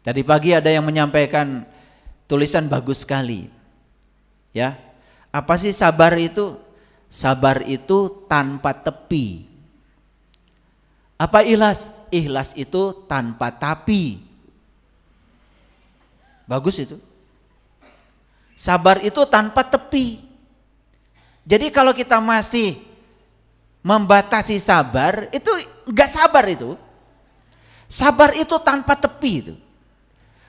Tadi pagi ada yang menyampaikan tulisan bagus sekali. Ya. Apa sih sabar itu? Sabar itu tanpa tepi. Apa ikhlas? Ikhlas itu tanpa tapi. Bagus itu. Sabar itu tanpa tepi. Jadi kalau kita masih membatasi sabar, itu enggak sabar itu. Sabar itu tanpa tepi itu.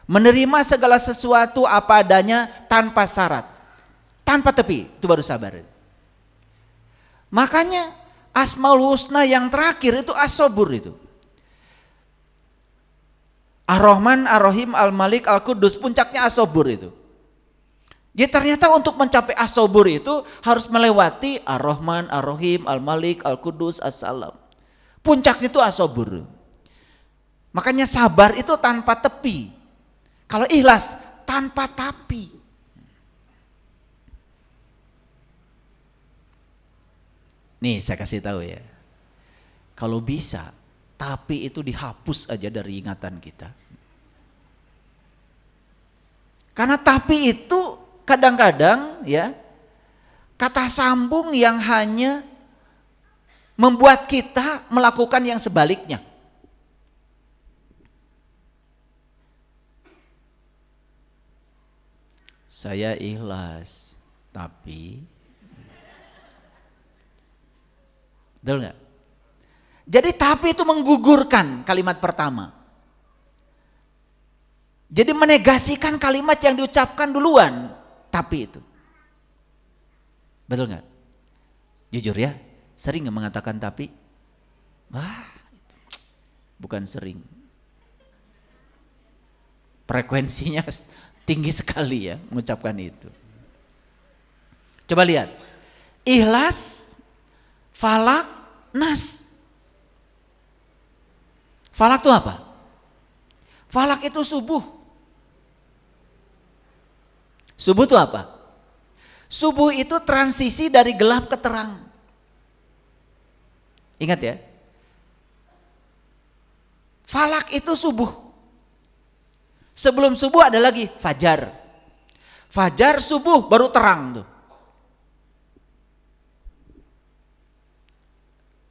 Menerima segala sesuatu apa adanya tanpa syarat. Tanpa tepi, itu baru sabar. Makanya Asmaul Husna yang terakhir itu As-Sabur itu. Ar-Rahman, Ar-Rahim, Al-Malik, Al-Qudus, puncaknya As-Sabur itu. Jadi ternyata untuk mencapai As-Sabur itu harus melewati Ar-Rahman, Ar-Rahim, Al-Malik, Al-Qudus, As-Salam. Puncaknya itu As-Sabur. Makanya sabar itu tanpa tepi. Kalau ikhlas tanpa tapi. Nih saya kasih tahu ya. Kalau bisa tapi itu dihapus aja dari ingatan kita. Karena tapi itu kadang-kadang ya kata sambung yang hanya membuat kita melakukan yang sebaliknya. Saya ikhlas, tapi betul nggak? Jadi tapi itu menggugurkan kalimat pertama. Jadi menegasikan kalimat yang diucapkan duluan, tapi itu. Betul nggak? Jujur ya, sering nggak mengatakan tapi? Wah, bukan sering. Frekuensinya tinggi sekali ya mengucapkan itu. Coba lihat. Ikhlas, falak, nas. Falak itu apa? Falak itu subuh. Subuh itu apa? Subuh itu transisi dari gelap ke terang. Ingat ya. Falak itu subuh. Sebelum subuh ada lagi fajar. Fajar, subuh, baru terang tuh.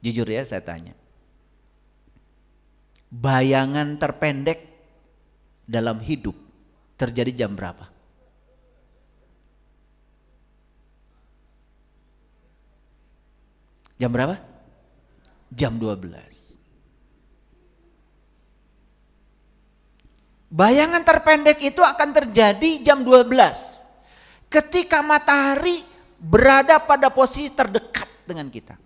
Jujur ya saya tanya. Bayangan terpendek dalam hidup terjadi jam berapa? Jam berapa? Jam 12. Bayangan terpendek itu akan terjadi jam 12. Ketika matahari berada pada posisi terdekat dengan kita.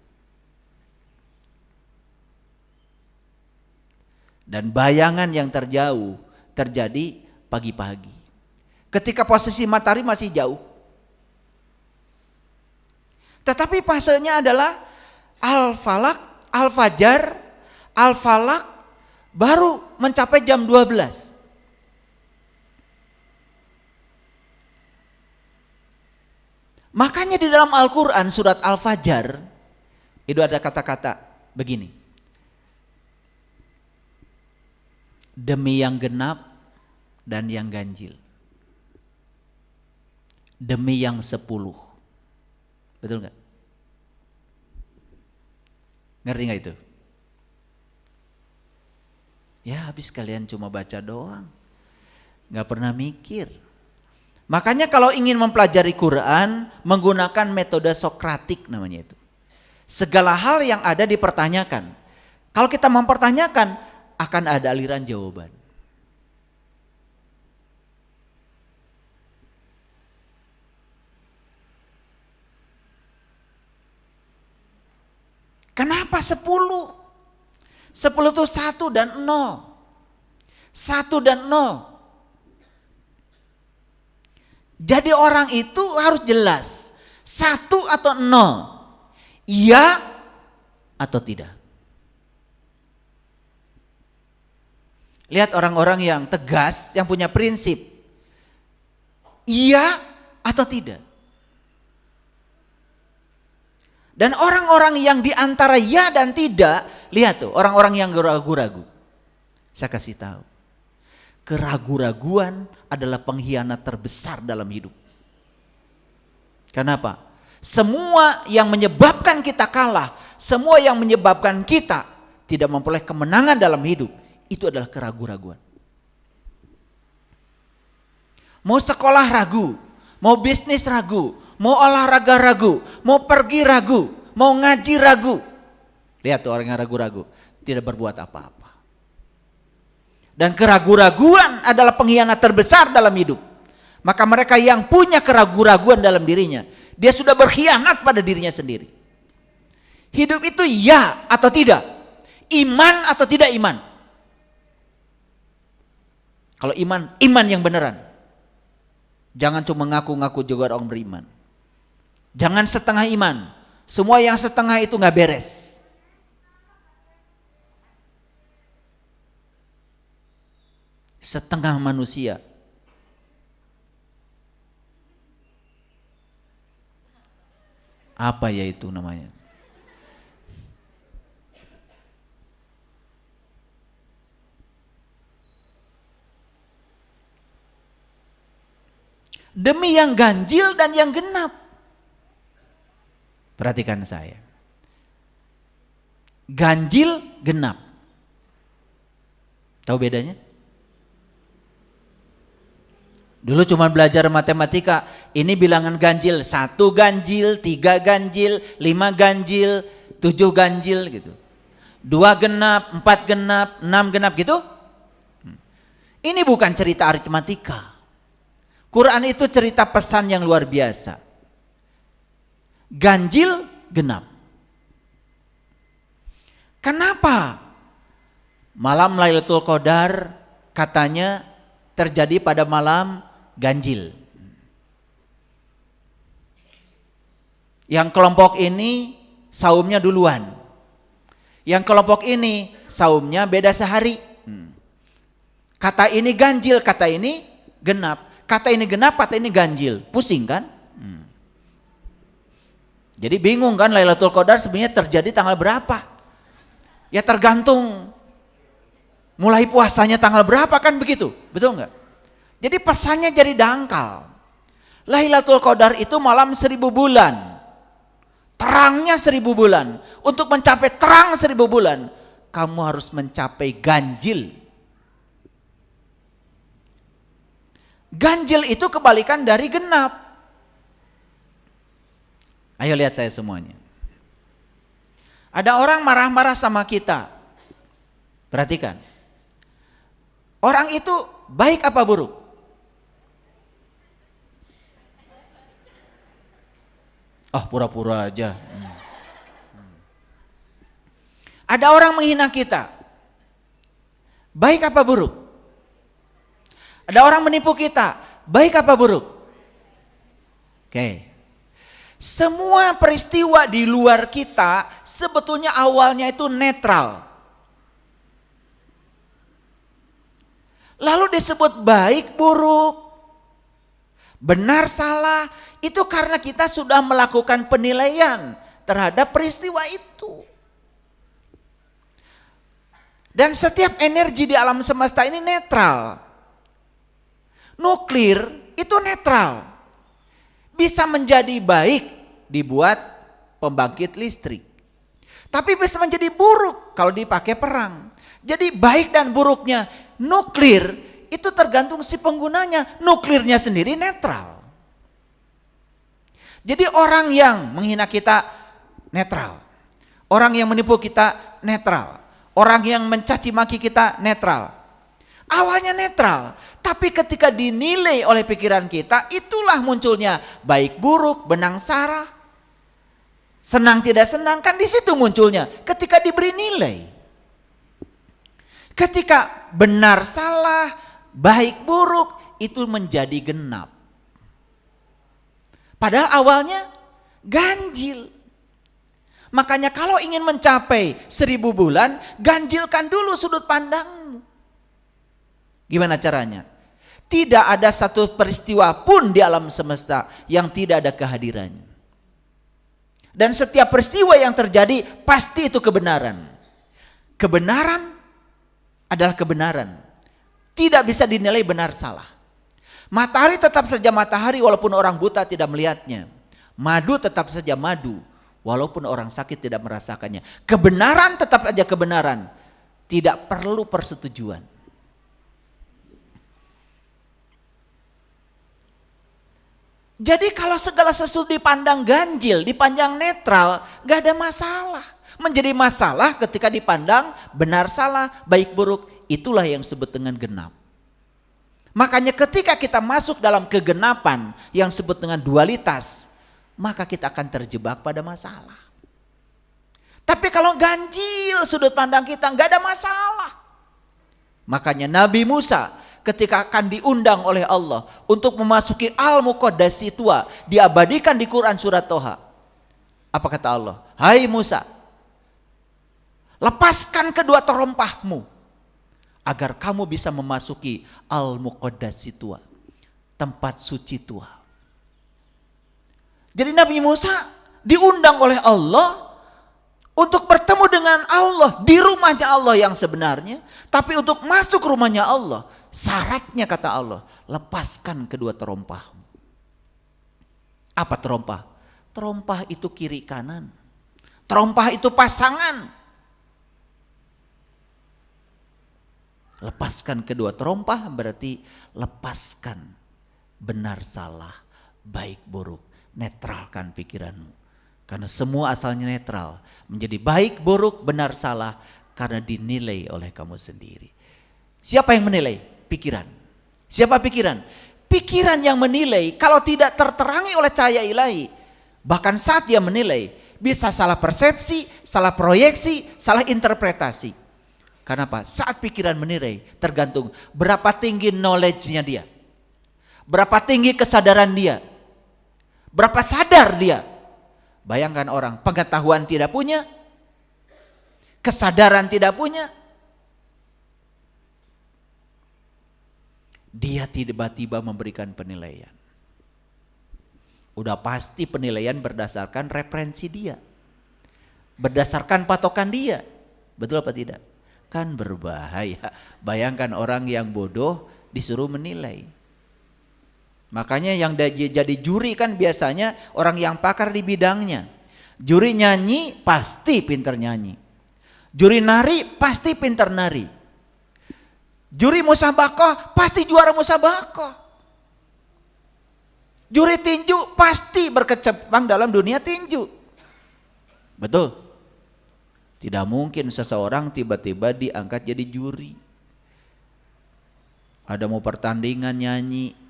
Dan bayangan yang terjauh terjadi pagi-pagi. Ketika posisi matahari masih jauh. Tetapi fasenya adalah al-falak, al-fajar, al-falak baru mencapai jam 12. Makanya di dalam Al-Quran surat Al-Fajar itu ada kata-kata begini. Demi yang genap dan yang ganjil. Demi yang 10. Betul gak? Ngerti gak itu? Ya habis kalian cuma baca doang. Gak pernah mikir. Makanya kalau ingin mempelajari Quran menggunakan metode Sokratik namanya itu. Segala hal yang ada dipertanyakan. Kalau kita mempertanyakan akan ada aliran jawaban. Kenapa 10? 10 itu 1 dan 0. 1 dan 0. Jadi orang itu harus jelas 1 atau 0, iya atau tidak. Lihat orang-orang yang tegas, yang punya prinsip, iya atau tidak. Dan orang-orang yang di antara ya dan tidak, lihat tuh orang-orang yang ragu-ragu. Saya kasih tahu. Keraguan-raguan adalah pengkhianat terbesar dalam hidup. Kenapa? Semua yang menyebabkan kita kalah, semua yang menyebabkan kita tidak memperoleh kemenangan dalam hidup, itu adalah keraguan-raguan. Mau sekolah ragu, mau bisnis ragu, mau olahraga ragu, mau pergi ragu, mau ngaji ragu. Lihat tuh orang yang ragu-ragu, tidak berbuat apa-apa. Dan keraguan-raguan adalah pengkhianat terbesar dalam hidup. Maka mereka yang punya keraguan-raguan dalam dirinya, dia sudah berkhianat pada dirinya sendiri. Hidup itu ya atau tidak, iman atau tidak iman. Kalau iman, iman yang beneran. Jangan cuma ngaku-ngaku juga orang beriman. Jangan setengah iman. Semua yang setengah itu nggak beres. Setengah manusia. Apa ya itu namanya? Demi yang ganjil dan yang genap. Perhatikan saya. Ganjil, genap. Tahu bedanya? Dulu cuma belajar matematika, ini bilangan ganjil, 1 ganjil, 3 ganjil, 5 ganjil, 7 ganjil gitu. 2 genap, 4 genap, 6 genap gitu. Ini bukan cerita aritmatika. Quran itu cerita pesan yang luar biasa. Ganjil, genap. Kenapa malam Lailatul Qadar katanya terjadi pada malam ganjil? Yang kelompok ini saumnya duluan. Yang kelompok ini saumnya beda sehari. Kata ini ganjil, kata ini genap. Kata ini genap, kata ini ganjil. Pusing kan? Jadi bingung kan Lailatul Qadar sebenarnya terjadi tanggal berapa? Ya tergantung mulai puasanya tanggal berapa kan begitu, betul nggak? Jadi pesannya jadi dangkal. Lailatul Qadar itu malam 1000 bulan, terangnya 1000 bulan. Untuk mencapai terang 1000 bulan, kamu harus mencapai ganjil. Ganjil itu kebalikan dari genap. Ayo lihat saya semuanya. Ada orang marah-marah sama kita. Perhatikan. Orang itu baik apa buruk? Oh, pura-pura aja. Ada orang menghina kita. Baik apa buruk? Ada orang menipu kita. Baik apa buruk? Oke. Semua peristiwa di luar kita sebetulnya awalnya itu netral. Lalu disebut baik, buruk, benar, salah. Itu karena kita sudah melakukan penilaian terhadap peristiwa itu. Dan setiap energi di alam semesta ini netral. Nuklir itu netral. Bisa menjadi baik dibuat pembangkit listrik. Tapi bisa menjadi buruk kalau dipakai perang. Jadi baik dan buruknya nuklir itu tergantung si penggunanya. Nuklirnya sendiri netral. Jadi orang yang menghina kita netral. Orang yang menipu kita netral. Orang yang mencaci maki kita netral. Awalnya netral, tapi ketika dinilai oleh pikiran kita, itulah munculnya baik buruk, benang sarah, senang tidak senang, kan di situ munculnya. Ketika diberi nilai, ketika benar salah, baik buruk, itu menjadi genap. Padahal awalnya ganjil. Makanya kalau ingin mencapai 1000 bulan, ganjilkan dulu sudut pandangmu. Gimana caranya? Tidak ada satu peristiwa pun di alam semesta yang tidak ada kehadirannya. Dan setiap peristiwa yang terjadi pasti itu kebenaran. Kebenaran adalah kebenaran. Tidak bisa dinilai benar salah. Matahari tetap saja matahari walaupun orang buta tidak melihatnya. Madu tetap saja madu walaupun orang sakit tidak merasakannya. Kebenaran tetap saja kebenaran. Tidak perlu persetujuan. Jadi kalau segala sesuatu dipandang ganjil, dipandang netral, gak ada masalah. Menjadi masalah ketika dipandang benar salah, baik buruk, itulah yang disebut dengan genap. Makanya ketika kita masuk dalam kegenapan yang disebut dengan dualitas, maka kita akan terjebak pada masalah. Tapi kalau ganjil sudut pandang kita gak ada masalah. Makanya Nabi Musa ketika akan diundang oleh Allah untuk memasuki Al-Muqaddasi tua, diabadikan di Quran surat Toha. Apa kata Allah? Hai Musa, lepaskan kedua terompahmu agar kamu bisa memasuki Al-Muqaddasi tua, tempat suci tua. Jadi Nabi Musa diundang oleh Allah untuk bertemu dengan Allah di rumahnya Allah yang sebenarnya. Tapi untuk masuk rumahnya Allah, syaratnya kata Allah, lepaskan kedua terompahmu. Apa terompah? Terompah itu kiri kanan. Terompah itu pasangan. Lepaskan kedua terompah berarti lepaskan benar salah, baik buruk. Netralkan pikiranmu. Karena semua asalnya netral. Menjadi baik, buruk, benar, salah. Karena dinilai oleh kamu sendiri. Siapa yang menilai? Pikiran. Siapa pikiran? Pikiran yang menilai kalau tidak terterangi oleh cahaya ilahi. Bahkan saat dia menilai bisa salah persepsi, salah proyeksi, salah interpretasi. Karena apa? Saat pikiran menilai tergantung berapa tinggi knowledge-nya dia. Berapa tinggi kesadaran dia. Berapa sadar dia. Bayangkan orang pengetahuan tidak punya, kesadaran tidak punya, dia tiba-tiba memberikan penilaian. Udah pasti penilaian berdasarkan referensi dia, berdasarkan patokan dia. Betul apa tidak? Kan berbahaya. Bayangkan orang yang bodoh disuruh menilai. Makanya yang jadi juri kan biasanya orang yang pakar di bidangnya. Juri nyanyi pasti pinter nyanyi. Juri nari pasti pinter nari. Juri musabakoh pasti juara musabakoh. Juri tinju pasti berkecimpung dalam dunia tinju. Betul? Tidak mungkin seseorang tiba-tiba diangkat jadi juri. Ada mau pertandingan nyanyi.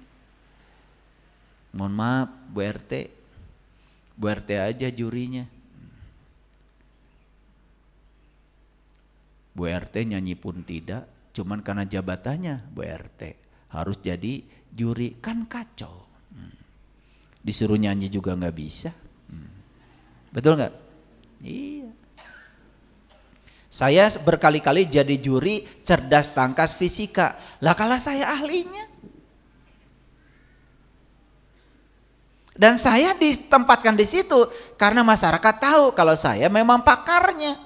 Mohon maaf Bu RT, Bu RT aja jurinya. Bu RT nyanyi pun tidak, cuman karena jabatannya Bu RT harus jadi juri, kan kacau. Disuruh nyanyi juga nggak bisa. Betul nggak? Iya. Saya berkali-kali jadi juri cerdas tangkas fisika. Lah kalau saya ahlinya. Dan saya ditempatkan di situ karena masyarakat tahu kalau saya memang pakarnya.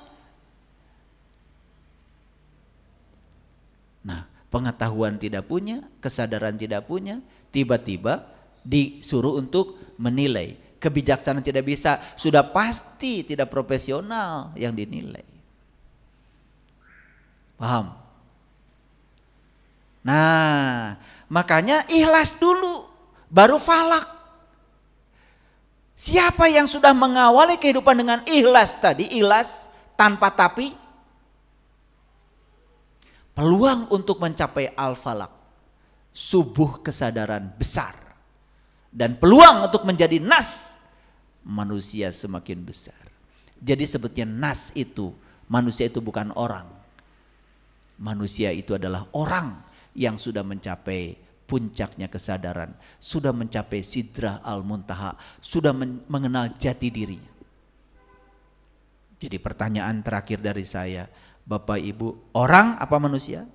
Nah, pengetahuan tidak punya, kesadaran tidak punya, tiba-tiba disuruh untuk menilai. Kebijaksanaan tidak bisa, sudah pasti tidak profesional yang dinilai. Paham? Nah, makanya ikhlas dulu, baru falak. Siapa yang sudah mengawali kehidupan dengan ikhlas tadi, ikhlas tanpa tapi, peluang untuk mencapai al-falak, subuh kesadaran besar, dan peluang untuk menjadi nas, manusia semakin besar. Jadi sebetulnya nas itu, manusia itu bukan orang. Manusia itu adalah orang yang sudah mencapai puncaknya kesadaran, sudah mencapai sidrah al-muntaha, sudah mengenal jati dirinya. Jadi pertanyaan terakhir dari saya, Bapak Ibu, orang apa manusia?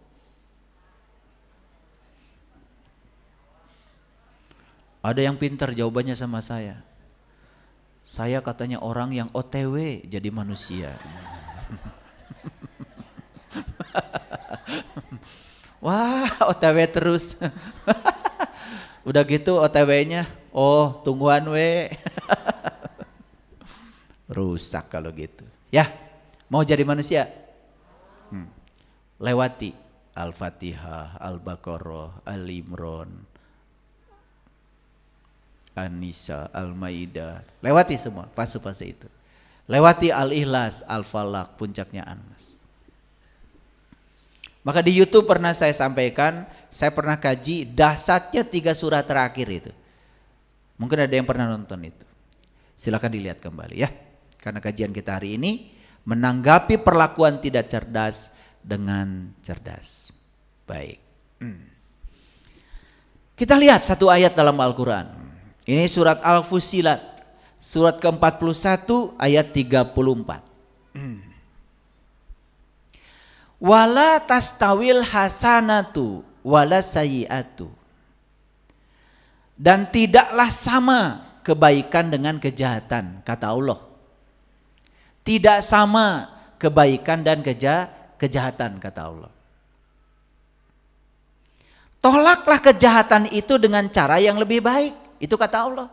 Ada yang pintar jawabannya sama saya. Saya katanya orang yang OTW jadi manusia. Wah, OTW terus. Udah gitu OTW-nya, oh tungguan we. Rusak kalau gitu. Ya, mau jadi manusia? Lewati Al-Fatihah, Al-Baqarah, Al-Imran, An-Nisa, Al-Maidah. Lewati semua fase-fase itu. Lewati Al-Ikhlas, Al-Falaq, puncaknya An-Nas. Maka di YouTube pernah saya sampaikan, saya pernah kaji dahsyatnya 3 surah terakhir itu. Mungkin ada yang pernah nonton itu. Silakan dilihat kembali ya. Karena kajian kita hari ini menanggapi perlakuan tidak cerdas dengan cerdas. Baik. Kita lihat satu ayat dalam Al-Quran. Ini surat Al-Fussilat, surat ke-41 ayat 34. Wala tastawil hasanatu wala sayyi'atu. Dan tidaklah sama kebaikan dengan kejahatan, kata Allah. Tidak sama kebaikan dan kejahatan, kata Allah. Tolaklah kejahatan itu dengan cara yang lebih baik, itu kata Allah.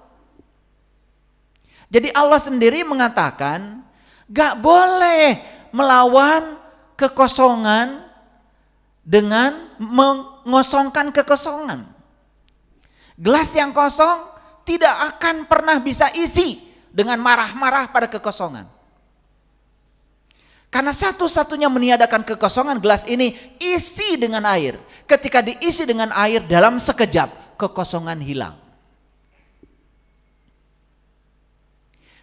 Jadi Allah sendiri mengatakan gak boleh melawan kekosongan dengan mengosongkan kekosongan. Gelas yang kosong tidak akan pernah bisa isi dengan marah-marah pada kekosongan. Karena satu-satunya meniadakan kekosongan gelas ini isi dengan air. Ketika diisi dengan air dalam sekejap kekosongan hilang.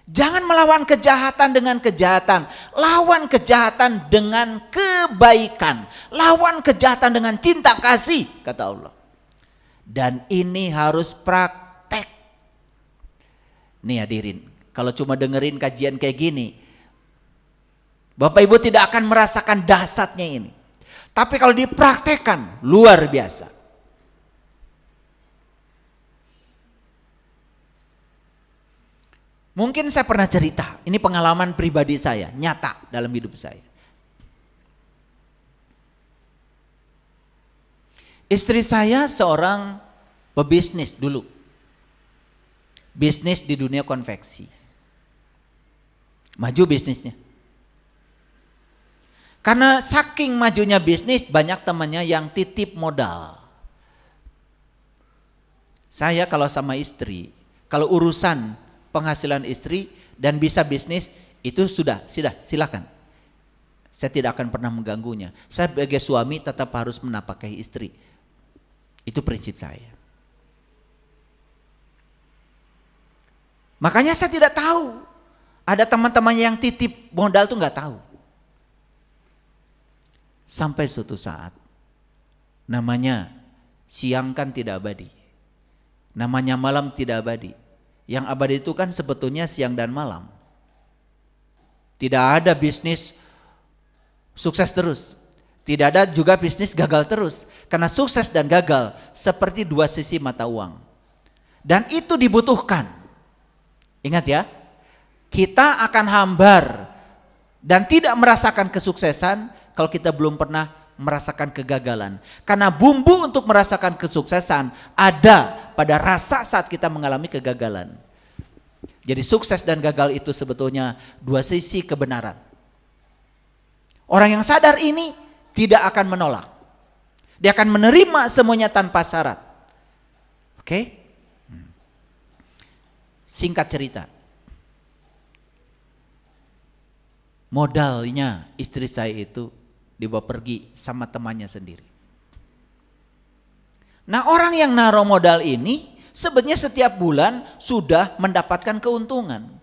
Jangan melawan kejahatan dengan kejahatan. Lawan kejahatan dengan kebaikan. Lawan kejahatan dengan cinta kasih, kata Allah. Dan ini harus praktek. Nih hadirin, kalau cuma dengerin kajian kayak gini, Bapak Ibu tidak akan merasakan dahsyatnya ini. Tapi kalau dipraktekkan, luar biasa. Mungkin saya pernah cerita, ini pengalaman pribadi saya, nyata dalam hidup saya. Istri saya seorang pebisnis dulu. Bisnis di dunia konveksi. Maju bisnisnya. Karena saking majunya bisnis, banyak temannya yang titip modal. Saya kalau sama istri, kalau urusan penghasilan istri dan bisa bisnis, itu sudah silakan. Saya tidak akan pernah mengganggunya. Saya sebagai suami tetap harus menafkahi istri. Itu prinsip saya. Makanya saya tidak tahu. Ada teman-temannya yang titip modal tuh nggak tahu. Sampai suatu saat, namanya siang kan tidak abadi. Namanya malam tidak abadi. Yang abadi itu kan sebetulnya siang dan malam. Tidak ada bisnis sukses terus. Tidak ada juga bisnis gagal terus. Karena sukses dan gagal seperti dua sisi mata uang. Dan itu dibutuhkan. Ingat ya, kita akan hambar dan tidak merasakan kesuksesan kalau kita belum pernah merasakan kegagalan. Karena bumbu untuk merasakan kesuksesan ada pada rasa saat kita mengalami kegagalan. Jadi sukses dan gagal itu sebetulnya dua sisi kebenaran. Orang yang sadar ini tidak akan menolak. Dia akan menerima semuanya tanpa syarat. Oke? Singkat cerita. Modalnya istri saya itu dibawa pergi sama temannya sendiri. Nah, orang yang naruh modal ini sebenarnya setiap bulan sudah mendapatkan keuntungan.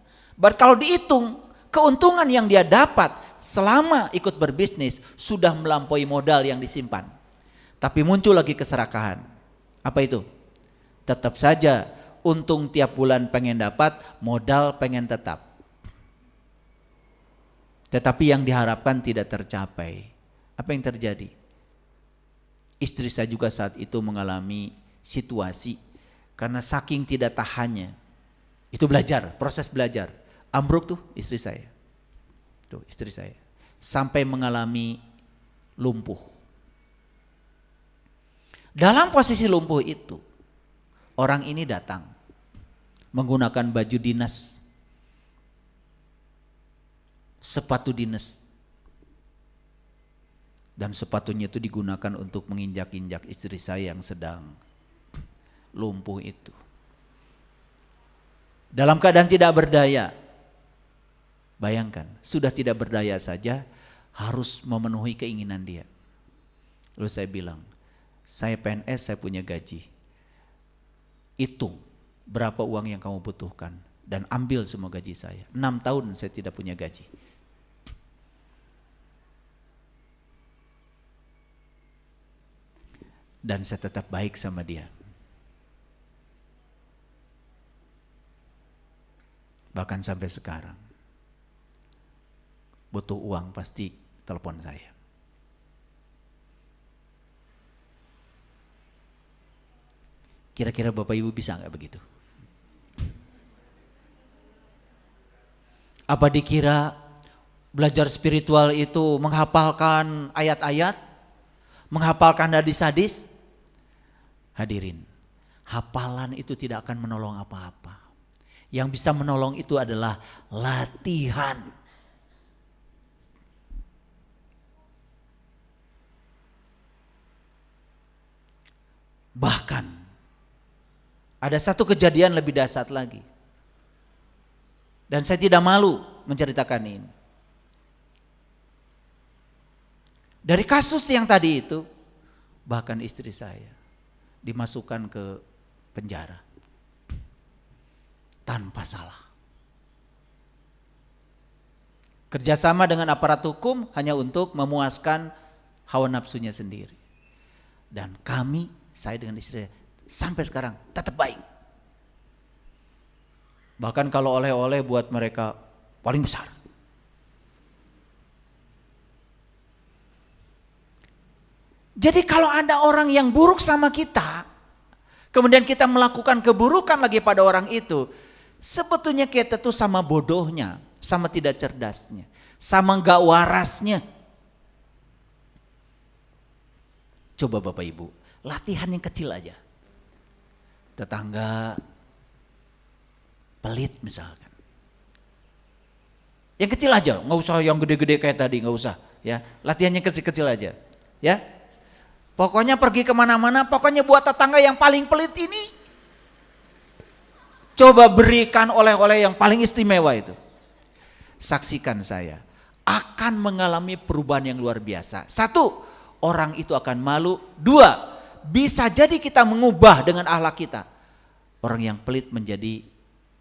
Kalau dihitung, keuntungan yang dia dapat selama ikut berbisnis sudah melampaui modal yang disimpan. Tapi muncul lagi keserakahan. Apa itu? Tetap saja untung tiap bulan pengen dapat, modal pengen tetap. Tetapi yang diharapkan tidak tercapai. Apa yang terjadi? Istri saya juga saat itu mengalami situasi karena saking tidak tahannya. Itu belajar, proses belajar. Ambruk tuh istri saya. Tuh istri saya. Sampai mengalami lumpuh. Dalam posisi lumpuh itu, orang ini datang menggunakan baju dinas, sepatu dinas, dan sepatunya itu digunakan untuk menginjak-injak istri saya yang sedang lumpuh itu. Dalam keadaan tidak berdaya. Bayangkan, sudah tidak berdaya saja harus memenuhi keinginan dia. Lalu saya bilang, saya PNS, saya punya gaji. Hitung berapa uang yang kamu butuhkan dan ambil semua gaji saya. 6 tahun saya tidak punya gaji. Dan saya tetap baik sama dia. Bahkan sampai sekarang. Butuh uang pasti telepon saya. Kira-kira Bapak Ibu bisa nggak begitu? Apa dikira belajar spiritual itu menghafalkan ayat-ayat, menghafalkan hadis-hadis? Hadirin, hafalan itu tidak akan menolong apa-apa. Yang bisa menolong itu adalah latihan. Bahkan ada satu kejadian lebih dahsyat lagi. Dan saya tidak malu menceritakan ini. Dari kasus yang tadi itu, bahkan istri saya dimasukkan ke penjara tanpa salah. Kerjasama dengan aparat hukum hanya untuk memuaskan hawa nafsunya sendiri. Dan kami, saya dengan istri sampai sekarang tetap baik. Bahkan kalau oleh-oleh buat mereka paling besar. Jadi kalau ada orang yang buruk sama kita, kemudian kita melakukan keburukan lagi pada orang itu, sebetulnya kita tuh sama bodohnya, sama tidak cerdasnya, sama gak warasnya. Coba Bapak Ibu, latihan yang kecil aja. Tetangga pelit misalkan. Yang kecil aja, nggak usah yang gede-gede kayak tadi, nggak usah. Ya, latihannya kecil-kecil aja. Ya, pokoknya pergi kemana-mana, pokoknya buat tetangga yang paling pelit ini, coba berikan oleh-oleh yang paling istimewa itu. Saksikan saya, akan mengalami perubahan yang luar biasa. 1, orang itu akan malu. 2, bisa jadi kita mengubah dengan akhlak kita. Orang yang pelit menjadi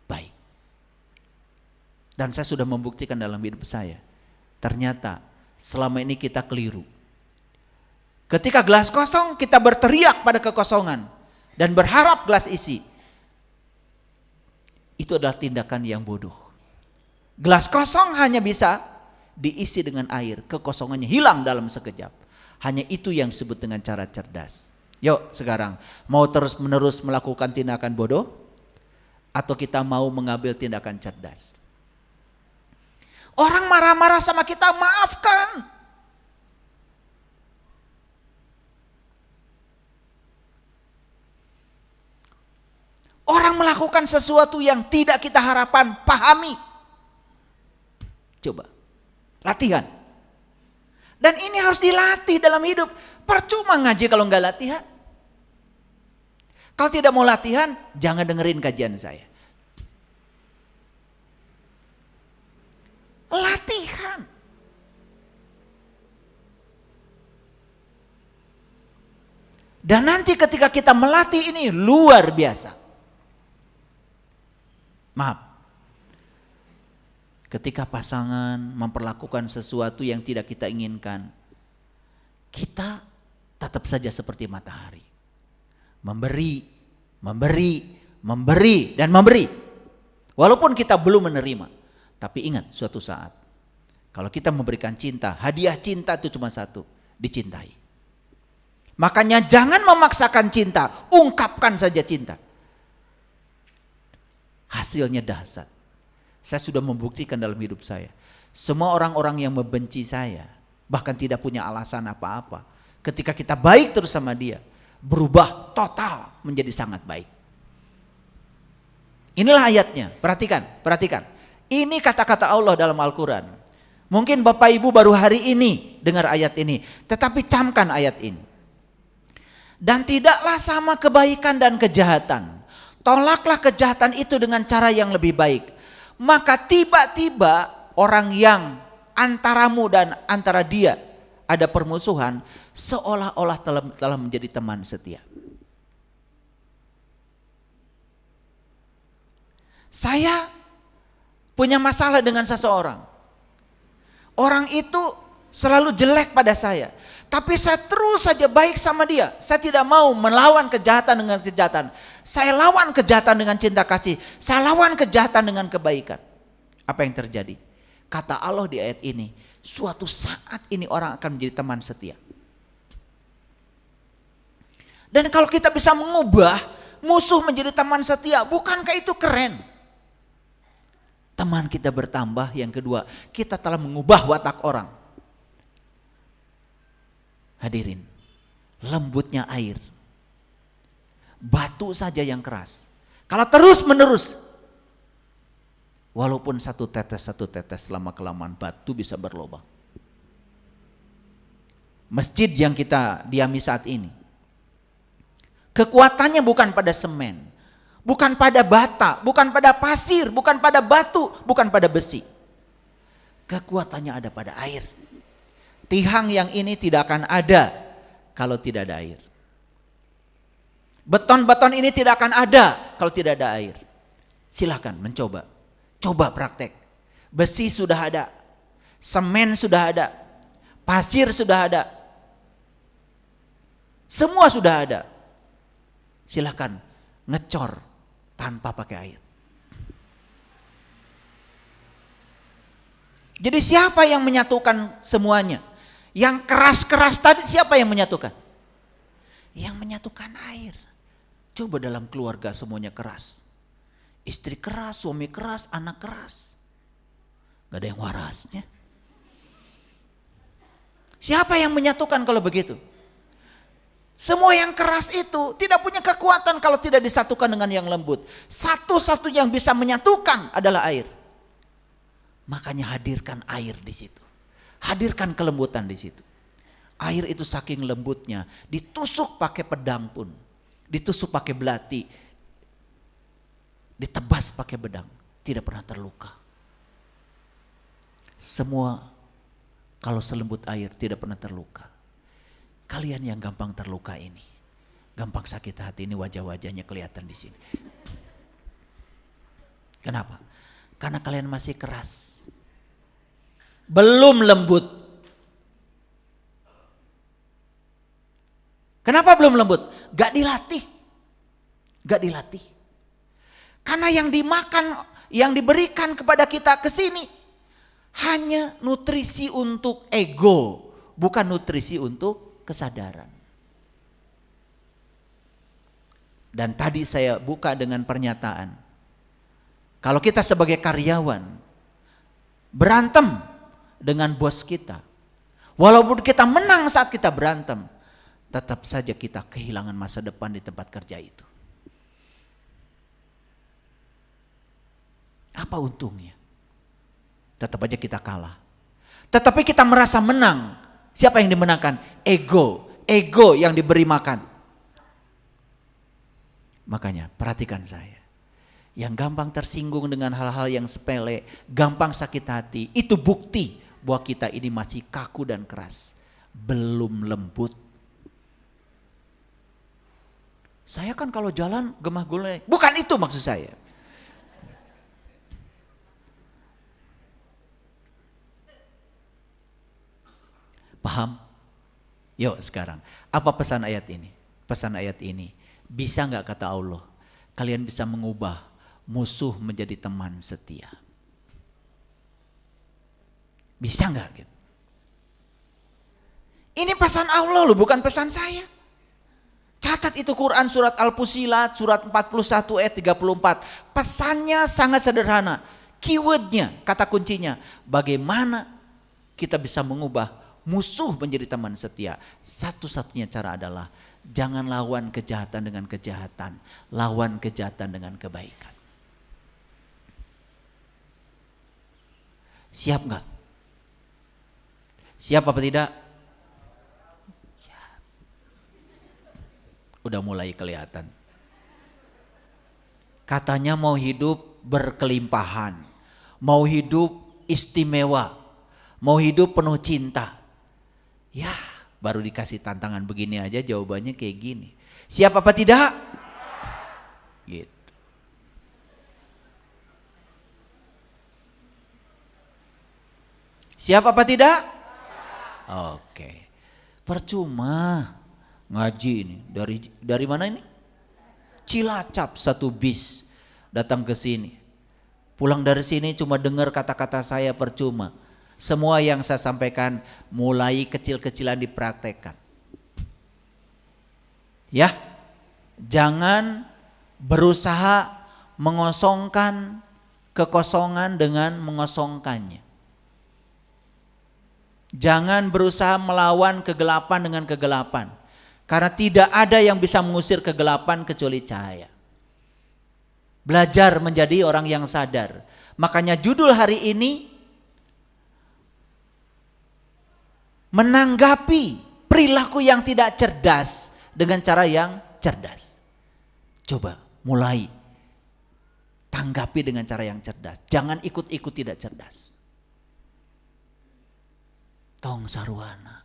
baik. Dan saya sudah membuktikan dalam hidup saya. Ternyata selama ini kita keliru. Ketika gelas kosong kita berteriak pada kekosongan. Dan berharap gelas isi. Itu adalah tindakan yang bodoh. Gelas kosong hanya bisa diisi dengan air. Kekosongannya hilang dalam sekejap. Hanya itu yang disebut dengan cara cerdas. Yuk sekarang, mau terus menerus melakukan tindakan bodoh? Atau kita mau mengambil tindakan cerdas? Orang marah-marah sama kita, maafkan. Orang melakukan sesuatu yang tidak kita harapkan, pahami. Coba, latihan. Dan ini harus dilatih dalam hidup. Percuma ngaji kalau nggak latihan. Kalau tidak mau latihan, jangan dengerin kajian saya. Latihan. Dan nanti ketika kita melatih ini luar biasa. Maaf. Ketika pasangan memperlakukan sesuatu yang tidak kita inginkan, kita tetap saja seperti matahari. Memberi, dan memberi. Walaupun kita belum menerima. Tapi ingat suatu saat, kalau kita memberikan cinta, hadiah cinta itu cuma satu, dicintai. Makanya jangan memaksakan cinta, ungkapkan saja cinta. Hasilnya dahsyat. Saya sudah membuktikan dalam hidup saya. Semua orang-orang yang membenci saya, bahkan tidak punya alasan apa-apa. Ketika kita baik terus sama dia, berubah total menjadi sangat baik. Inilah ayatnya, perhatikan. Ini kata-kata Allah dalam Al-Quran. Mungkin Bapak Ibu baru hari ini dengar ayat ini, tetapi camkan ayat ini. Dan tidaklah sama kebaikan dan kejahatan. Tolaklah kejahatan itu dengan cara yang lebih baik. Maka tiba-tiba orang yang antaramu dan antara dia ada permusuhan, seolah-olah telah menjadi teman setia. Saya punya masalah dengan seseorang. Orang itu selalu jelek pada saya. Tapi saya terus saja baik sama dia. Saya tidak mau melawan kejahatan dengan kejahatan. Saya lawan kejahatan dengan cinta kasih. Saya lawan kejahatan dengan kebaikan. Apa yang terjadi? Kata Allah di ayat ini, suatu saat ini orang akan menjadi teman setia. Dan kalau kita bisa mengubah musuh menjadi teman setia, bukankah itu keren? Teman kita bertambah. Yang kedua, kita telah mengubah watak orang. Hadirin, lembutnya air, batu saja yang keras, kalau terus menerus, walaupun satu tetes lama-kelamaan batu bisa berlubang. Masjid yang kita diami saat ini, kekuatannya bukan pada semen, bukan pada bata, bukan pada pasir, bukan pada batu, bukan pada besi. Kekuatannya ada pada air. Tihang yang ini tidak akan ada kalau tidak ada air. Beton-beton ini tidak akan ada kalau tidak ada air. Silakan mencoba. Coba praktek. Besi sudah ada. Semen sudah ada. Pasir sudah ada. Semua sudah ada. Silakan ngecor tanpa pakai air. Jadi siapa yang menyatukan semuanya? Yang keras-keras tadi siapa yang menyatukan? Yang menyatukan air. Coba dalam keluarga semuanya keras. Istri keras, suami keras, anak keras. Gak ada yang warasnya. Siapa yang menyatukan kalau begitu? Semua yang keras itu tidak punya kekuatan kalau tidak disatukan dengan yang lembut. Satu-satu yang bisa menyatukan adalah air. Makanya hadirkan air di situ. Hadirkan kelembutan di situ. Air itu saking lembutnya, ditusuk pakai pedang pun, ditusuk pakai belati, ditebas pakai pedang, tidak pernah terluka. Semua kalau selembut air tidak pernah terluka. Kalian yang gampang terluka ini, gampang sakit hati ini, wajah-wajahnya kelihatan di sini. Kenapa? Karena kalian masih keras. Belum lembut. Kenapa belum lembut? Gak dilatih. Gak dilatih. Karena yang dimakan, yang diberikan kepada kita ke sini hanya nutrisi untuk ego, bukan nutrisi untuk kesadaran. Dan tadi saya buka dengan pernyataan. Kalau kita sebagai karyawan berantem dengan bos kita, walaupun kita menang saat kita berantem, tetap saja kita kehilangan masa depan di tempat kerja itu. Apa untungnya? Tetap aja kita kalah. Tetapi kita merasa menang. Siapa yang dimenangkan? Ego yang diberi makan. Makanya perhatikan saya. Yang gampang tersinggung dengan hal-hal yang sepele, gampang sakit hati, itu bukti bahwa kita ini masih kaku dan keras, belum lembut. Saya kan kalau jalan gemah gulai, bukan itu maksud saya. Paham? Yuk sekarang, apa pesan ayat ini? Pesan ayat ini, bisa nggak kata Allah, kalian bisa mengubah musuh menjadi teman setia? Bisa nggak gitu? Ini pesan Allah loh, bukan pesan saya. Catat itu Quran surat Al-Fusilat surat 41 ayat 34. Pesannya sangat sederhana. Keywordnya, kata kuncinya, bagaimana kita bisa mengubah musuh menjadi teman setia. Satu-satunya cara adalah jangan lawan kejahatan dengan kejahatan, lawan kejahatan dengan kebaikan. Siap nggak? Siap apa tidak? Siap. Udah mulai kelihatan. Katanya mau hidup berkelimpahan, mau hidup istimewa, mau hidup penuh cinta. Ya, baru dikasih tantangan begini aja jawabannya kayak gini. Siap apa tidak? Gitu. Siap apa tidak? Oke. Percuma ngaji ini. Dari mana ini? Cilacap satu bis datang ke sini. Pulang dari sini cuma dengar kata-kata saya percuma. Semua yang saya sampaikan mulai kecil-kecilan dipraktekkan. Ya, jangan berusaha mengosongkan kekosongan dengan mengosongkannya. Jangan berusaha melawan kegelapan dengan kegelapan. Karena tidak ada yang bisa mengusir kegelapan kecuali cahaya. Belajar menjadi orang yang sadar. Makanya judul hari ini menanggapi perilaku yang tidak cerdas dengan cara yang cerdas. Coba mulai tanggapi dengan cara yang cerdas. Jangan ikut-ikut tidak cerdas. Tong sarwana